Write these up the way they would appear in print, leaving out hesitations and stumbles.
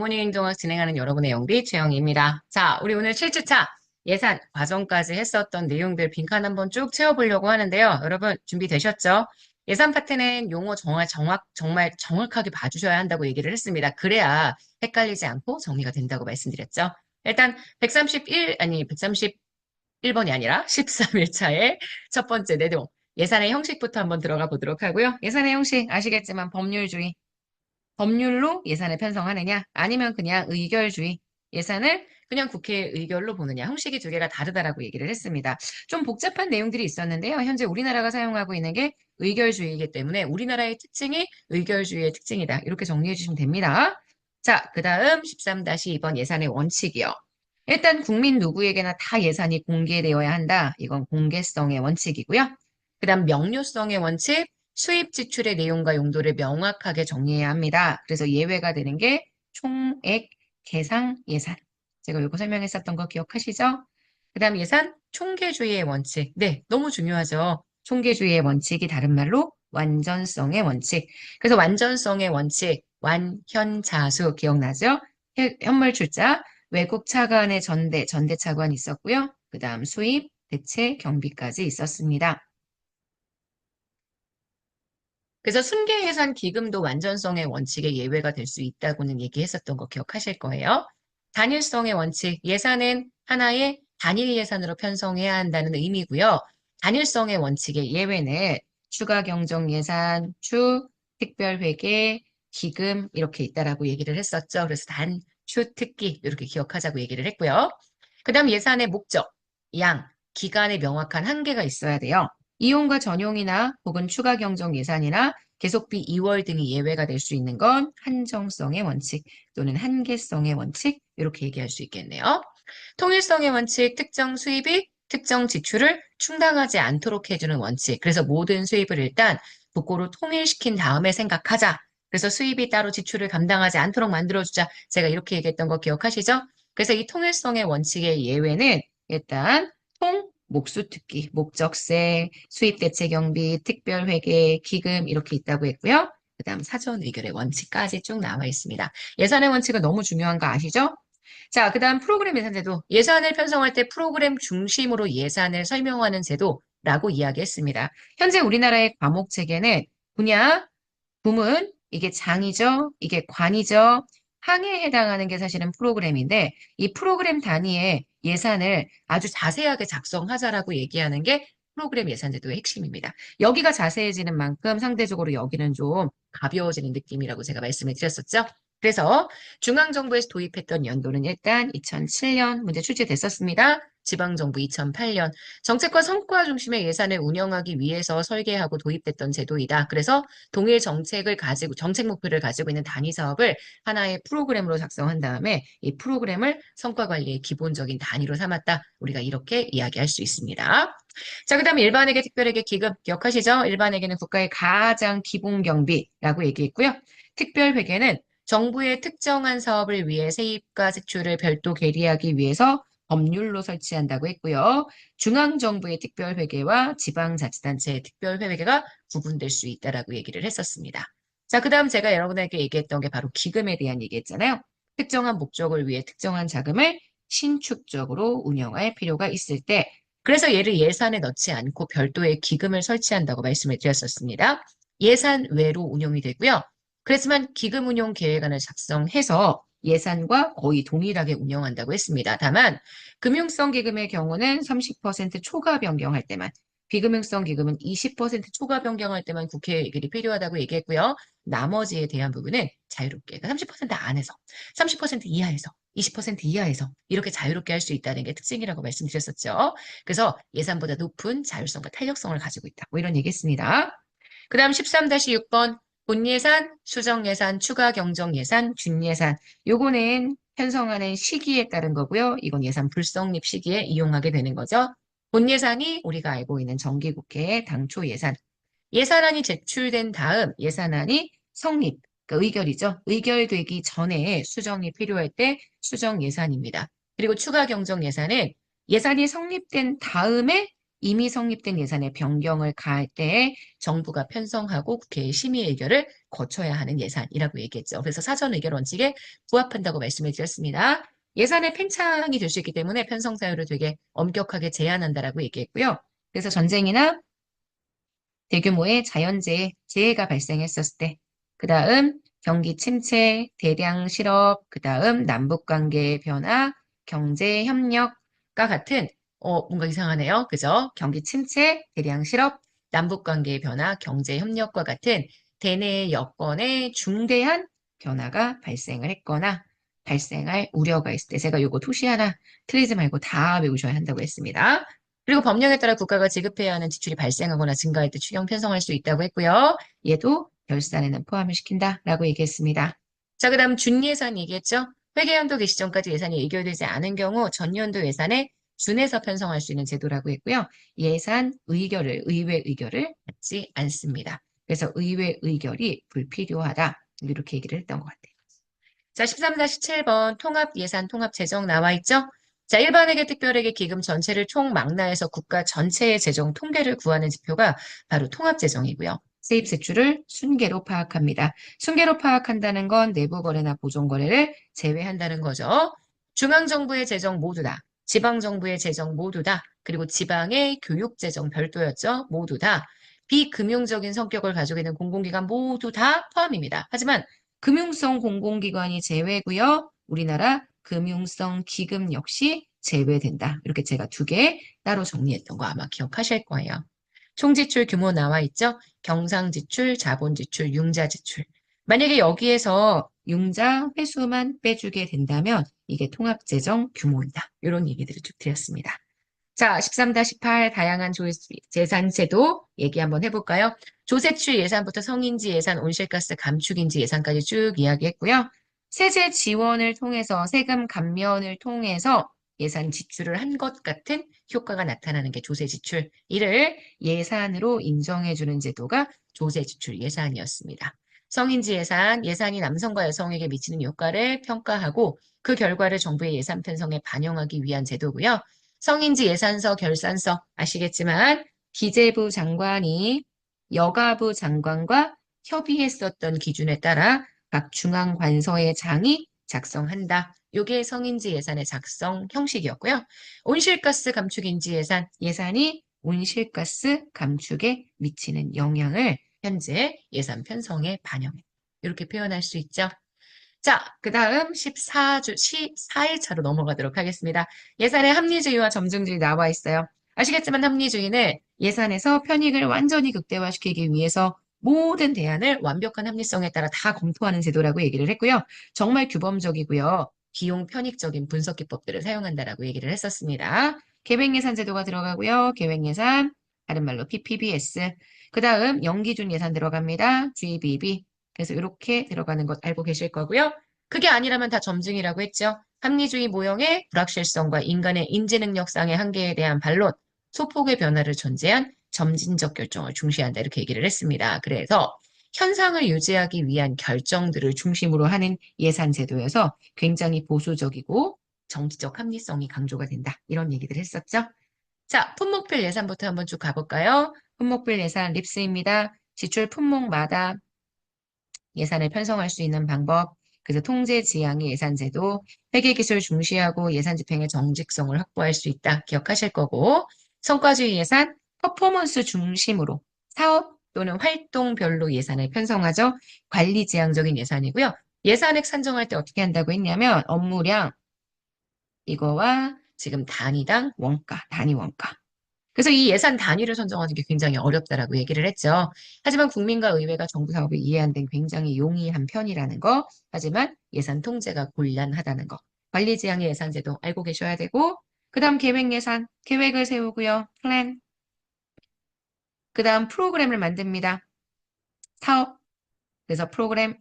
어머니 행정학 진행하는 여러분의 영비 최영희입니다. 자, 우리 오늘 7주차 예산 과정까지 했었던 내용들 빈칸 한번 쭉 채워보려고 하는데요. 여러분 준비되셨죠? 예산 파트는 용어 정말 정확하게 봐주셔야 한다고 얘기를 했습니다. 그래야 헷갈리지 않고 정리가 된다고 말씀드렸죠. 일단 131번이 아니라 13일차의 첫 번째 내용. 예산의 형식부터 한번 들어가 보도록 하고요. 예산의 형식 아시겠지만 법률주의. 법률로 예산을 편성하느냐 아니면 그냥 의결주의 예산을 그냥 국회 의결로 보느냐 형식이 두 개가 다르다라고 얘기를 했습니다. 좀 복잡한 내용들이 있었는데요. 현재 우리나라가 사용하고 있는 게 의결주의이기 때문에 우리나라의 특징이 의결주의의 특징이다. 이렇게 정리해 주시면 됩니다. 자, 그 다음 13-2번 예산의 원칙이요. 일단 국민 누구에게나 다 예산이 공개되어야 한다. 이건 공개성의 원칙이고요. 그 다음 명료성의 원칙, 수입 지출의 내용과 용도를 명확하게 정리해야 합니다. 그래서 예외가 되는 게 총액 계상 예산. 제가 이거 설명했었던 거 기억하시죠? 그 다음 예산 총계주의의 원칙. 네, 너무 중요하죠. 총계주의의 원칙이 다른 말로 완전성의 원칙. 그래서 완전성의 원칙, 완현자수 기억나죠? 현물 출자, 외국 차관의 전대 차관이 있었고요. 그 다음 수입, 대체, 경비까지 있었습니다. 그래서 순계예산 기금도 완전성의 원칙의 예외가 될 수 있다고는 얘기했었던 거 기억하실 거예요. 단일성의 원칙, 예산은 하나의 단일 예산으로 편성해야 한다는 의미고요. 단일성의 원칙의 예외는 추가 경정 예산, 특별회계, 기금 이렇게 있다라고 얘기를 했었죠. 그래서 단, 특기 이렇게 기억하자고 얘기를 했고요. 그 다음 예산의 목적, 양, 기간에 명확한 한계가 있어야 돼요. 이용과 전용이나 혹은 추가 경정 예산이나 계속비 2월 등이 예외가 될 수 있는 건 한정성의 원칙 또는 한계성의 원칙 이렇게 얘기할 수 있겠네요. 통일성의 원칙, 특정 수입이 특정 지출을 충당하지 않도록 해주는 원칙. 그래서 모든 수입을 일단 국고로 통일시킨 다음에 생각하자. 그래서 수입이 따로 지출을 감당하지 않도록 만들어주자. 제가 이렇게 얘기했던 거 기억하시죠? 그래서 이 통일성의 원칙의 예외는 일단 목수특기, 목적세, 수입대체경비, 특별회계, 기금 이렇게 있다고 했고요. 그 다음 사전 의결의 원칙까지 쭉 나와 있습니다. 예산의 원칙은 너무 중요한 거 아시죠? 자, 그 다음 프로그램 예산제도. 예산을 편성할 때 프로그램 중심으로 예산을 설명하는 제도라고 이야기했습니다. 현재 우리나라의 과목 체계는 분야, 부문, 이게 장이죠, 이게 관이죠, 항에 해당하는 게 사실은 프로그램인데 이 프로그램 단위의 예산을 아주 자세하게 작성하자라고 얘기하는 게 프로그램 예산제도의 핵심입니다. 여기가 자세해지는 만큼 상대적으로 여기는 좀 가벼워지는 느낌이라고 제가 말씀을 드렸었죠. 그래서 중앙정부에서 도입했던 연도는 일단 2007년 문제 출제됐었습니다. 지방정부 2008년. 정책과 성과 중심의 예산을 운영하기 위해서 설계하고 도입됐던 제도이다. 그래서 동일 정책을 가지고, 정책 목표를 가지고 있는 단위 사업을 하나의 프로그램으로 작성한 다음에 이 프로그램을 성과 관리의 기본적인 단위로 삼았다. 우리가 이렇게 이야기할 수 있습니다. 자, 그 다음에 일반회계, 특별회계, 기금 기억하시죠? 일반회계는 국가의 가장 기본 경비라고 얘기했고요. 특별회계는 정부의 특정한 사업을 위해 세입과 지출을 별도 계리하기 위해서 법률로 설치한다고 했고요. 중앙정부의 특별회계와 지방자치단체의 특별회계가 구분될 수 있다라고 얘기를 했었습니다. 자, 그 다음 제가 여러분에게 얘기했던 게 바로 기금에 대한 얘기했잖아요. 특정한 목적을 위해 특정한 자금을 신축적으로 운영할 필요가 있을 때 그래서 얘를 예산에 넣지 않고 별도의 기금을 설치한다고 말씀을 드렸었습니다. 예산 외로 운영이 되고요. 그렇지만 기금 운용 계획안을 작성해서 예산과 거의 동일하게 운영한다고 했습니다. 다만 금융성 기금의 경우는 30% 초과 변경할 때만, 비금융성 기금은 20% 초과 변경할 때만 국회 의결이 필요하다고 얘기했고요. 나머지에 대한 부분은 자유롭게, 그러니까 30% 안에서, 30% 이하에서, 20% 이하에서 이렇게 자유롭게 할 수 있다는 게 특징이라고 말씀드렸었죠. 그래서 예산보다 높은 자율성과 탄력성을 가지고 있다. 뭐 이런 얘기했습니다. 그 다음 13-6번 본예산, 수정예산, 추가 경정예산, 준예산. 요거는 편성하는 시기에 따른 거고요. 이건 예산 불성립 시기에 이용하게 되는 거죠. 본예산이 우리가 알고 있는 정기국회의 당초 예산. 예산안이 제출된 다음 예산안이 성립, 그러니까 의결이죠. 의결되기 전에 수정이 필요할 때 수정 예산입니다. 그리고 추가 경정 예산은 예산이 성립된 다음에 이미 성립된 예산의 변경을 가할 때에 정부가 편성하고 국회의 심의 의결을 거쳐야 하는 예산이라고 얘기했죠. 그래서 사전 의결 원칙에 부합한다고 말씀을 드렸습니다. 예산의 팽창이 될 수 있기 때문에 편성 사유를 되게 엄격하게 제한한다라고 얘기했고요. 그래서 전쟁이나 대규모의 재해가 발생했었을 때, 그 다음 경기 침체, 대량 실업, 그 다음 남북관계의 변화, 경제 협력과 같은 뭔가 이상하네요. 그죠? 경기 침체, 대량 실업, 남북관계의 변화, 경제 협력과 같은 대내 여건에 중대한 변화가 발생을 했거나 발생할 우려가 있을 때 제가 요거 토시 하나 틀리지 말고 다 외우셔야 한다고 했습니다. 그리고 법령에 따라 국가가 지급해야 하는 지출이 발생하거나 증가할 때 추경 편성할 수 있다고 했고요. 얘도 결산에는 포함을 시킨다라고 얘기했습니다. 자, 그다음 준예산 얘기했죠. 회계연도 개시 전까지 예산이 의결되지 않은 경우 전년도 예산에 준해서 편성할 수 있는 제도라고 했고요. 예산 의회 의결을 받지 않습니다. 그래서 의회 의결이 불필요하다. 이렇게 얘기를 했던 것 같아요. 자, 13-17번 통합예산, 통합재정 나와 있죠? 자, 일반회계, 특별회계, 기금 전체를 총망라해서 국가 전체의 재정 통계를 구하는 지표가 바로 통합재정이고요. 세입 세출을 순계로 파악합니다. 순계로 파악한다는 건 내부 거래나 보존 거래를 제외한다는 거죠. 중앙정부의 재정 모두 다, 지방정부의 재정 모두 다, 그리고 지방의 교육재정 별도였죠. 모두 다 비금융적인 성격을 가지고 있는 공공기관 모두 다 포함입니다. 하지만 금융성 공공기관이 제외고요. 우리나라 금융성 기금 역시 제외된다. 이렇게 제가 두 개 따로 정리했던 거 아마 기억하실 거예요. 총지출 규모 나와 있죠? 경상지출, 자본지출, 융자지출. 만약에 여기에서 융자 회수만 빼주게 된다면 이게 통합재정 규모이다. 이런 얘기들을 쭉 드렸습니다. 자, 13-18 다양한 재산제도 얘기 한번 해볼까요? 조세출 예산부터 성인지 예산, 온실가스 감축인지 예산까지 쭉 이야기했고요. 세제 지원을 통해서 세금 감면을 통해서 예산 지출을 한 것 같은 효과가 나타나는 게 조세지출. 이를 예산으로 인정해주는 제도가 조세지출 예산이었습니다. 성인지 예산, 예산이 남성과 여성에게 미치는 효과를 평가하고 그 결과를 정부의 예산 편성에 반영하기 위한 제도고요. 성인지 예산서, 결산서 아시겠지만 기재부 장관이 여가부 장관과 협의했었던 기준에 따라 각 중앙관서의 장이 작성한다. 이게 성인지 예산의 작성 형식이었고요. 온실가스 감축인지 예산, 예산이 온실가스 감축에 미치는 영향을 현재 예산 편성에 반영해. 이렇게 표현할 수 있죠. 자, 그 다음 14일차로 넘어가도록 하겠습니다. 예산의 합리주의와 점증주의 나와 있어요. 아시겠지만 합리주의는 예산에서 편익을 완전히 극대화시키기 위해서 모든 대안을 완벽한 합리성에 따라 다 검토하는 제도라고 얘기를 했고요. 정말 규범적이고요. 비용 편익적인 분석 기법들을 사용한다라고 얘기를 했었습니다. 계획예산 제도가 들어가고요. 계획예산, 다른 말로 PPBS. 그 다음 연기준 예산 들어갑니다. GBB. 그래서 이렇게 들어가는 것 알고 계실 거고요. 그게 아니라면 다 점증이라고 했죠. 합리주의 모형의 불확실성과 인간의 인지 능력상의 한계에 대한 반론, 소폭의 변화를 존재한 점진적 결정을 중시한다 이렇게 얘기를 했습니다. 그래서 현상을 유지하기 위한 결정들을 중심으로 하는 예산 제도여서 굉장히 보수적이고 정치적 합리성이 강조가 된다. 이런 얘기들 했었죠. 자, 품목별 예산부터 한번 쭉 가볼까요? 품목별 예산 립스입니다. 지출 품목마다 예산을 편성할 수 있는 방법, 그래서 통제 지향의 예산제도, 회계기술 중시하고 예산 집행의 정직성을 확보할 수 있다. 기억하실 거고, 성과주의 예산, 퍼포먼스 중심으로 사업 또는 활동별로 예산을 편성하죠. 관리지향적인 예산이고요. 예산액 산정할 때 어떻게 한다고 했냐면 업무량 이거와 지금 단위당 원가, 단위 원가. 그래서 이 예산 단위를 선정하는 게 굉장히 어렵다라고 얘기를 했죠. 하지만 국민과 의회가 정부 사업을 이해하는 데는 굉장히 용이한 편이라는 거. 하지만 예산 통제가 곤란하다는 거. 관리 지향의 예산제도 알고 계셔야 되고, 그 다음 계획 예산, 계획을 세우고요. 플랜. 그 다음 프로그램을 만듭니다. 사업. 그래서 프로그램,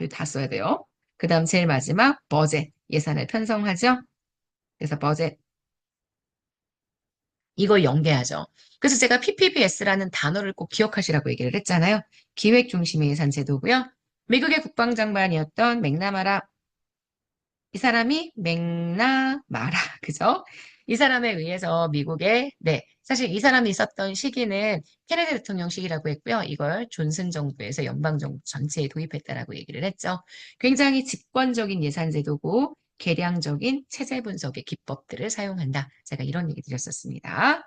이거 다 써야 돼요. 그 다음 제일 마지막 버젯. 예산을 편성하죠. 그래서 버젯. 이걸 연계하죠. 그래서 제가 PPBS라는 단어를 꼭 기억하시라고 얘기를 했잖아요. 기획 중심의 예산 제도고요. 미국의 국방장관이었던 맥나마라 이 사람이 맥나마라 그죠? 이 사람에 의해서 미국의, 네, 사실 이 사람이 있었던 시기는 케네디 대통령 시기라고 했고요. 이걸 존슨 정부에서 연방정부 전체에 도입했다라고 얘기를 했죠. 굉장히 집권적인 예산제도고 계량적인 체제 분석의 기법들을 사용한다. 제가 이런 얘기 드렸었습니다.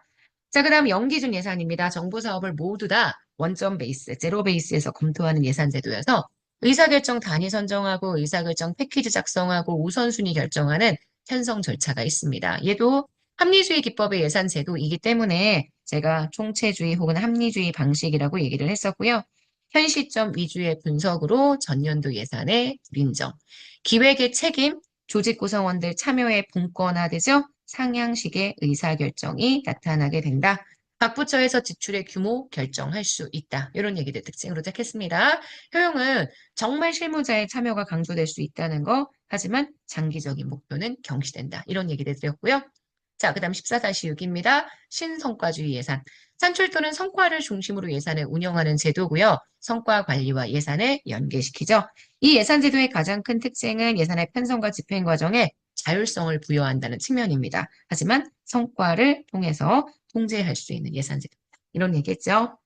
자, 그다음 연기준 예산입니다. 정부 사업을 모두 다 원점 베이스, 제로 베이스에서 검토하는 예산제도여서 의사결정 단위 선정하고 의사결정 패키지 작성하고 우선순위 결정하는 편성 절차가 있습니다. 얘도 합리주의 기법의 예산제도이기 때문에 제가 총체주의 혹은 합리주의 방식이라고 얘기를 했었고요. 현 시점 위주의 분석으로 전년도 예산의 불인정, 기획의 책임, 조직 구성원들 참여에 분권화되죠. 상향식의 의사결정이 나타나게 된다. 각 부처에서 지출의 규모 결정할 수 있다. 이런 얘기들 특징으로 택했습니다. 효용은 정말 실무자의 참여가 강조될 수 있다는 거, 하지만 장기적인 목표는 경시된다. 이런 얘기들 드렸고요. 자, 그 다음 14-6입니다. 신성과주의 예산. 산출 또는 성과를 중심으로 예산을 운영하는 제도고요. 성과 관리와 예산을 연계시키죠. 이 예산 제도의 가장 큰 특징은 예산의 편성과 집행 과정에 자율성을 부여한다는 측면입니다. 하지만 성과를 통해서 통제할 수 있는 예산 제도. 이런 얘기했죠.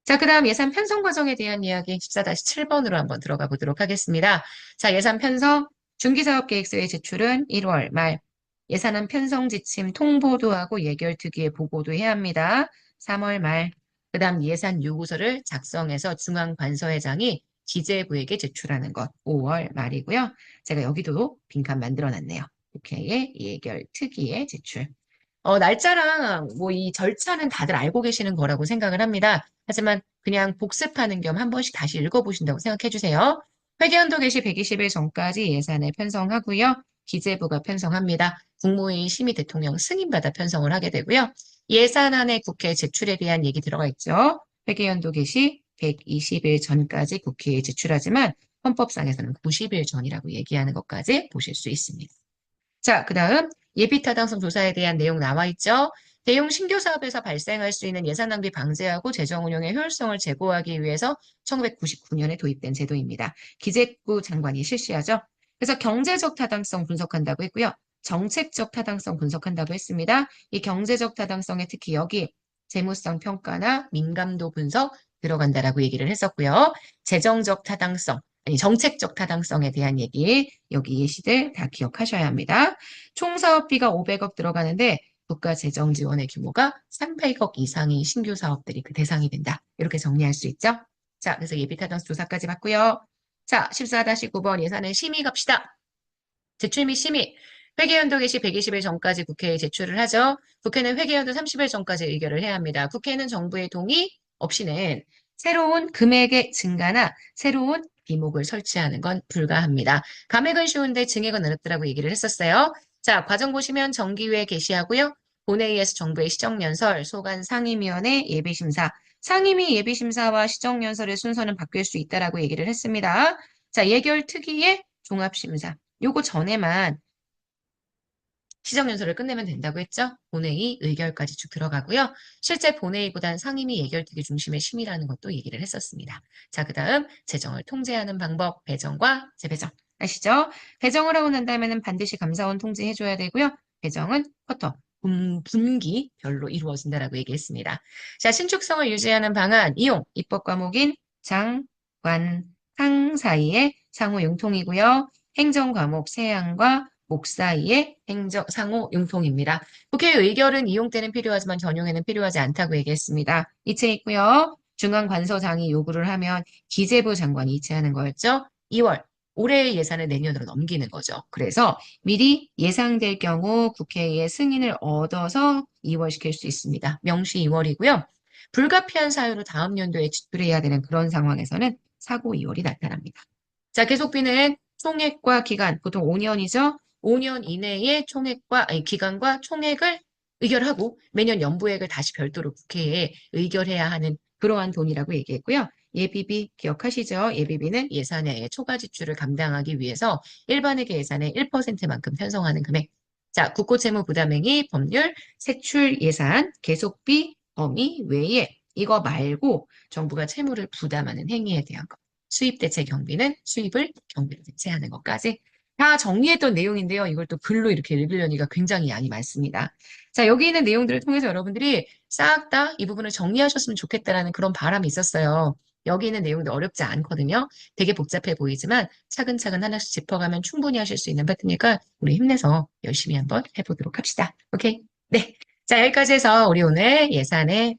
자, 그 다음 예산 편성 과정에 대한 이야기 14-7번으로 한번 들어가 보도록 하겠습니다. 자, 예산 편성, 중기사업계획서의 제출은 1월 말, 예산안 편성 지침 통보도 하고 예결특위에 보고도 해야 합니다. 3월 말, 그 다음 예산 요구서를 작성해서 중앙관서회장이 기재부에게 제출하는 것 5월 말이고요. 제가 여기도 빈칸 만들어놨네요. 국회의 예결특위에 제출. 날짜랑 뭐 이 절차는 다들 알고 계시는 거라고 생각을 합니다. 하지만 그냥 복습하는 겸 한 번씩 다시 읽어보신다고 생각해 주세요. 회계연도 개시 120일 전까지 예산을 편성하고요. 기재부가 편성합니다. 국무회의 심의 대통령 승인받아 편성을 하게 되고요. 예산안의 국회 제출에 대한 얘기 들어가 있죠. 회계연도 개시 120일 전까지 국회에 제출하지만 헌법상에서는 90일 전이라고 얘기하는 것까지 보실 수 있습니다. 자, 그 다음 예비타당성 조사에 대한 내용 나와 있죠. 대형 신규 사업에서 발생할 수 있는 예산 낭비 방지하고 재정 운영의 효율성을 제고하기 위해서 1999년에 도입된 제도입니다. 기재부 장관이 실시하죠. 그래서 경제적 타당성 분석한다고 했고요. 정책적 타당성 분석한다고 했습니다. 이 경제적 타당성에 특히 여기 재무성 평가나 민감도 분석 들어간다라고 얘기를 했었고요. 재정적 타당성, 아니 정책적 타당성에 대한 얘기 여기 예시들 다 기억하셔야 합니다. 총 사업비가 500억 들어가는데 국가 재정 지원의 규모가 300억 이상의 신규 사업들이 그 대상이 된다. 이렇게 정리할 수 있죠. 자, 그래서 예비 타당성 조사까지 봤고요. 자, 14-9번 예산의 심의 갑시다. 제출 및 심의. 회계연도 개시 120일 전까지 국회에 제출을 하죠. 국회는 회계연도 30일 전까지 의결을 해야 합니다. 국회는 정부의 동의 없이는 새로운 금액의 증가나 새로운 비목을 설치하는 건 불가합니다. 감액은 쉬운데 증액은 어렵더라고 얘기를 했었어요. 자, 과정 보시면 정기회에 게시하고요. 본회의에서 정부의 시정연설, 소관 상임위원회 예비심사, 상임위 예비심사와 시정연설의 순서는 바뀔 수 있다라고 얘기를 했습니다. 자, 예결특위의 종합심사. 요거 전에만 시정연설을 끝내면 된다고 했죠? 본회의 의결까지 쭉 들어가고요. 실제 본회의보단 상임위 예결특위 중심의 심의라는 것도 얘기를 했었습니다. 자, 그 다음 재정을 통제하는 방법, 배정과 재배정. 아시죠? 배정을 하고 난 다음에는 반드시 감사원 통지해줘야 되고요. 배정은 쿼터, 분기별로 이루어진다라고 얘기했습니다. 자, 신축성을 유지하는 방안, 이용, 입법 과목인 장, 관, 상 사이의 상호 융통이고요. 행정 과목 세양과 목 사이의 행정 상호 융통입니다. 국회 의결은 이용 때는 필요하지만 전용에는 필요하지 않다고 얘기했습니다. 이체 있고요. 중앙관서장이 요구를 하면 기재부 장관이 이체하는 거였죠. 2월. 올해의 예산을 내년으로 넘기는 거죠. 그래서 미리 예상될 경우 국회의 승인을 얻어서 2월 시킬 수 있습니다. 명시 2월이고요. 불가피한 사유로 다음 연도에 지출해야 되는 그런 상황에서는 사고 2월이 나타납니다. 자, 계속비는 총액과 기간, 보통 5년이죠. 5년 이내에 기간과 총액을 의결하고 매년 연부액을 다시 별도로 국회에 의결해야 하는 그러한 돈이라고 얘기했고요. 예비비 기억하시죠? 예비비는 예산의 초과 지출을 감당하기 위해서 일반회계 예산의 1%만큼 편성하는 금액. 자, 국고채무 부담행위, 법률, 세출 예산, 계속비, 범위 외에 이거 말고 정부가 채무를 부담하는 행위에 대한 것. 수입 대체 경비는 수입을 경비로 대체하는 것까지. 다 정리했던 내용인데요. 이걸 또 글로 이렇게 읽으려니까 굉장히 양이 많습니다. 자, 여기 있는 내용들을 통해서 여러분들이 싹 다 이 부분을 정리하셨으면 좋겠다라는 그런 바람이 있었어요. 여기 있는 내용도 어렵지 않거든요. 되게 복잡해 보이지만 차근차근 하나씩 짚어가면 충분히 하실 수 있는 파트니까 우리 힘내서 열심히 한번 해보도록 합시다. 오케이? 네. 자, 여기까지 해서 우리 오늘 예산의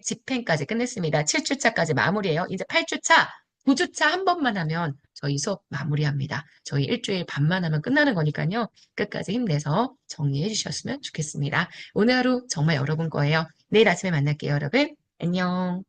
집행까지 끝냈습니다. 7주차까지 마무리해요. 이제 8주차, 9주차 한 번만 하면 저희 수업 마무리합니다. 저희 일주일 반만 하면 끝나는 거니까요. 끝까지 힘내서 정리해 주셨으면 좋겠습니다. 오늘 하루 정말 여러분 거예요. 내일 아침에 만날게요, 여러분. 안녕.